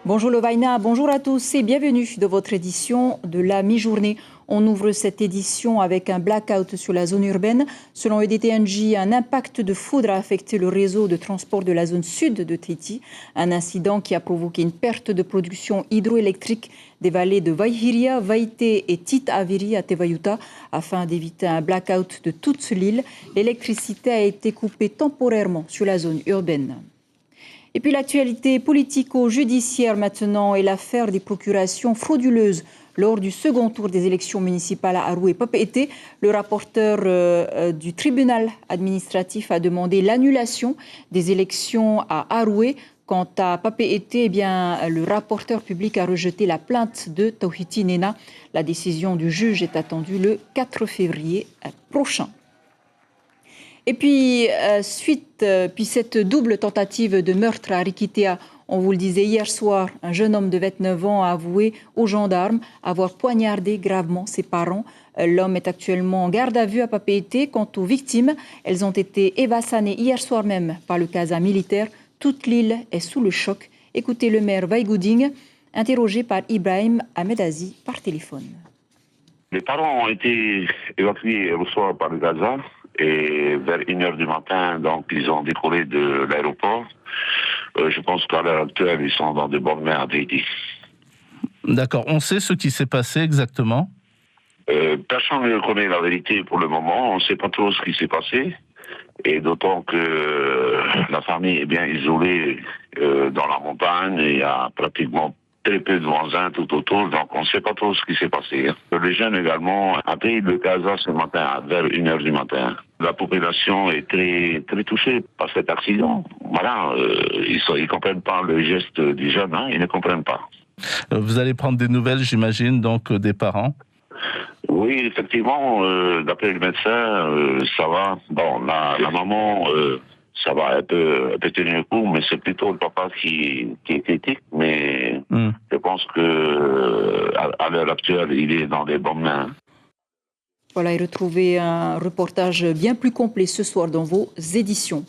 Bonjour Lovaina, bonjour à tous et bienvenue dans votre édition de la mi-journée. On ouvre cette édition avec un blackout sur la zone urbaine. Selon EDTNJ, un impact de foudre a affecté le réseau de transport de la zone sud de Tahiti. Un incident qui a provoqué une perte de production hydroélectrique des vallées de Vaihiria, Vaité et Tite-Aviri à Tevayuta. Afin d'éviter un blackout de toute l'île, l'électricité a été coupée temporairement sur la zone urbaine. Et puis l'actualité politico-judiciaire maintenant et l'affaire des procurations frauduleuses lors du second tour des élections municipales à Aroué Papeete. Le rapporteur du tribunal administratif a demandé l'annulation des élections à Aroué. Quant à Papeete, le rapporteur public a rejeté la plainte de Tauhiti Nena. La décision du juge est attendue le 4 février prochain. Et puis, puis cette double tentative de meurtre à Rikitea, on vous le disait hier soir, un jeune homme de 29 ans a avoué aux gendarmes avoir poignardé gravement ses parents. L'homme est actuellement en garde à vue à Papeete. Quant aux victimes, elles ont été évassanées hier soir même par le casa militaire. Toute l'île est sous le choc. Écoutez le maire Vaigouding, interrogé par Ibrahim Ahmedazi par téléphone. Les parents ont été évacués le soir par le Gaza. Et vers 1h du matin, donc, ils ont décollé de l'aéroport. Je pense qu'à l'heure actuelle, ils sont dans de bonnes mains à Tahiti. D'accord. On sait ce qui s'est passé exactement ? Personne ne connaît la vérité pour le moment. On ne sait pas trop ce qui s'est passé. Et d'autant que la famille est bien isolée dans la montagne. Il y a pratiquement très peu de voisins tout autour, donc on ne sait pas trop ce qui s'est passé. Les jeunes également ont pris le Gaza ce matin, vers 1h du matin. La population est très, très touchée par cet accident. Voilà, ils ne comprennent pas le geste des jeunes, ils ne comprennent pas. Vous allez prendre des nouvelles, j'imagine, donc des parents ? Oui, effectivement, d'après le médecin, ça va. Bon, la maman... ça va un peu tenir le coup, mais c'est plutôt le papa qui est critique. Mais je pense que à l'heure actuelle, il est dans les bonnes mains. Voilà, et retrouvez un reportage bien plus complet ce soir dans vos éditions.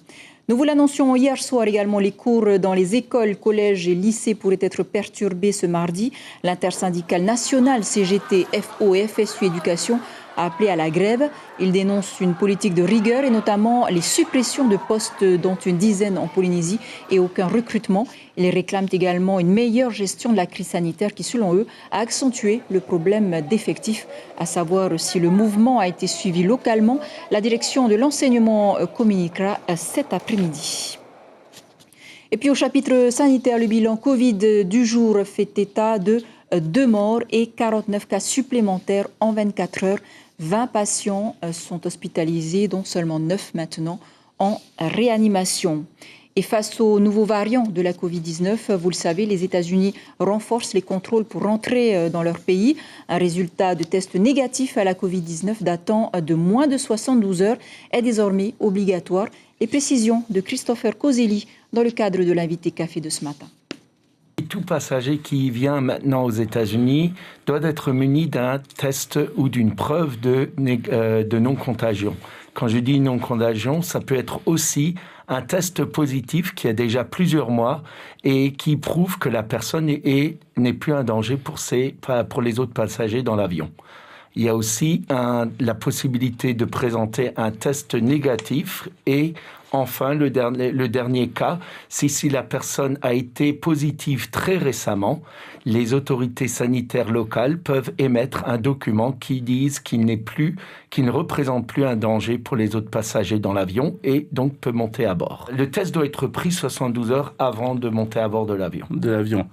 Nous vous l'annoncions hier soir également, les cours dans les écoles, collèges et lycées pourraient être perturbés ce mardi. L'intersyndicale nationale CGT, FO et FSU Éducation a appelé à la grève. Il dénonce une politique de rigueur et notamment les suppressions de postes, dont une dizaine en Polynésie, et aucun recrutement. Ils réclament également une meilleure gestion de la crise sanitaire qui, selon eux, a accentué le problème d'effectifs. À savoir si le mouvement a été suivi localement. La direction de l'enseignement communiquera cet après-midi. Et puis au chapitre sanitaire, le bilan Covid du jour fait état de 2 morts et 49 cas supplémentaires en 24 heures. 20 patients sont hospitalisés, dont seulement 9 maintenant en réanimation. Et face aux nouveaux variants de la Covid-19, vous le savez, les États-Unis renforcent les contrôles pour rentrer dans leur pays. Un résultat de test négatif à la Covid-19 datant de moins de 72 heures est désormais obligatoire. Les précisions de Christopher Coselli dans le cadre de l'invité café de ce matin. Tout passager qui vient maintenant aux États-Unis doit être muni d'un test ou d'une preuve de non-contagion. Quand je dis non-contagion, ça peut être aussi un test positif qui a déjà plusieurs mois et qui prouve que la personne n'est plus un danger pour les autres passagers dans l'avion. Il y a aussi la possibilité de présenter un test négatif et enfin, le dernier cas, c'est si la personne a été positive très récemment, les autorités sanitaires locales peuvent émettre un document qui dise qu'il ne représente plus un danger pour les autres passagers dans l'avion et donc peut monter à bord. Le test doit être pris 72 heures avant de monter à bord de l'avion.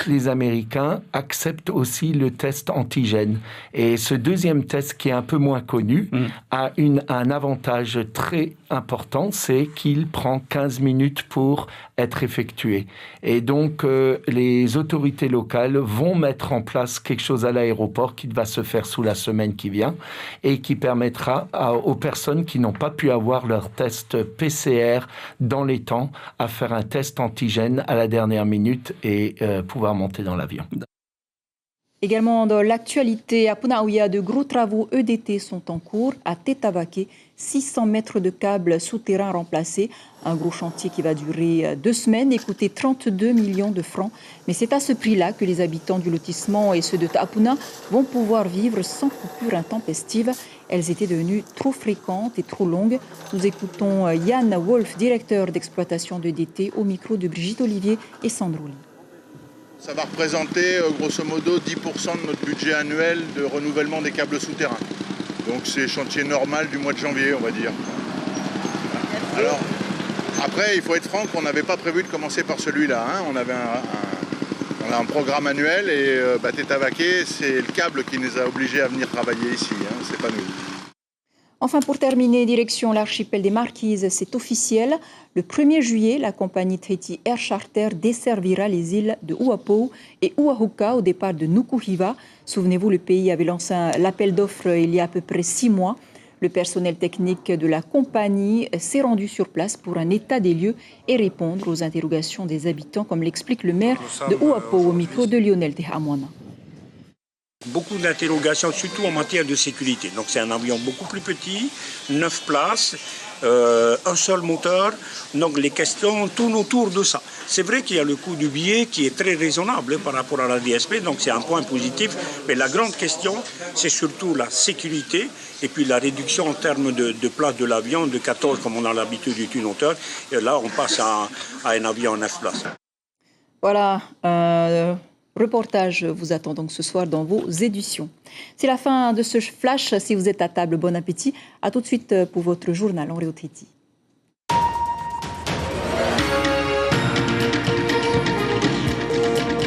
Les Américains acceptent aussi le test antigène. Et ce deuxième test, qui est un peu moins connu, a un avantage très important, c'est qu'il prend 15 minutes pour être effectué. Et donc, les autorités locales vont mettre en place quelque chose à l'aéroport qui va se faire sous la semaine qui vient et qui permettra aux personnes qui n'ont pas pu avoir leur test PCR dans les temps à faire un test antigène à la dernière minute et pouvoir monter dans l'avion. Également dans l'actualité, à Punaouia, de gros travaux EDT sont en cours. À Tetavaké, 600 mètres de câbles souterrains remplacés. Un gros chantier qui va durer 2 semaines et coûter 32 millions de francs. Mais c'est à ce prix-là que les habitants du lotissement et ceux de Tapuna vont pouvoir vivre sans coupure intempestive. Elles étaient devenues trop fréquentes et trop longues. Nous écoutons Yann Wolf, directeur d'exploitation d'EDT, au micro de Brigitte Olivier et Sandrouli. Ça va représenter grosso modo 10% de notre budget annuel de renouvellement des câbles souterrains. Donc c'est chantier normal du mois de janvier, on va dire. Alors, après, il faut être franc qu'on n'avait pas prévu de commencer par celui-là. Hein. On a un programme annuel et Tetavaké, c'est le câble qui nous a obligés à venir travailler ici. Hein. C'est pas nous. Enfin, pour terminer, direction l'archipel des Marquises, c'est officiel. Le 1er juillet, la compagnie Tahiti Air Charter desservira les îles de Uapo et Uahuka au départ de Nukuhiva. Souvenez-vous, le pays avait lancé l'appel d'offres il y a à peu près 6 mois. Le personnel technique de la compagnie s'est rendu sur place pour un état des lieux et répondre aux interrogations des habitants, comme l'explique le maire de Uapo au micro de Lionel Tehamwana. Beaucoup d'interrogations, surtout en matière de sécurité. Donc c'est un avion beaucoup plus petit, 9 places, un seul moteur. Donc les questions tournent autour de ça. C'est vrai qu'il y a le coût du billet qui est très raisonnable par rapport à la DSP, donc c'est un point positif. Mais la grande question, c'est surtout la sécurité et puis la réduction en termes de place de l'avion, de 14 comme on a l'habitude d'une hauteur. Et là, on passe à un avion en 9 places. Voilà. Reportage vous attend donc ce soir dans vos éditions. C'est la fin de ce flash. Si vous êtes à table, bon appétit. À tout de suite pour votre journal en Réau Tahiti.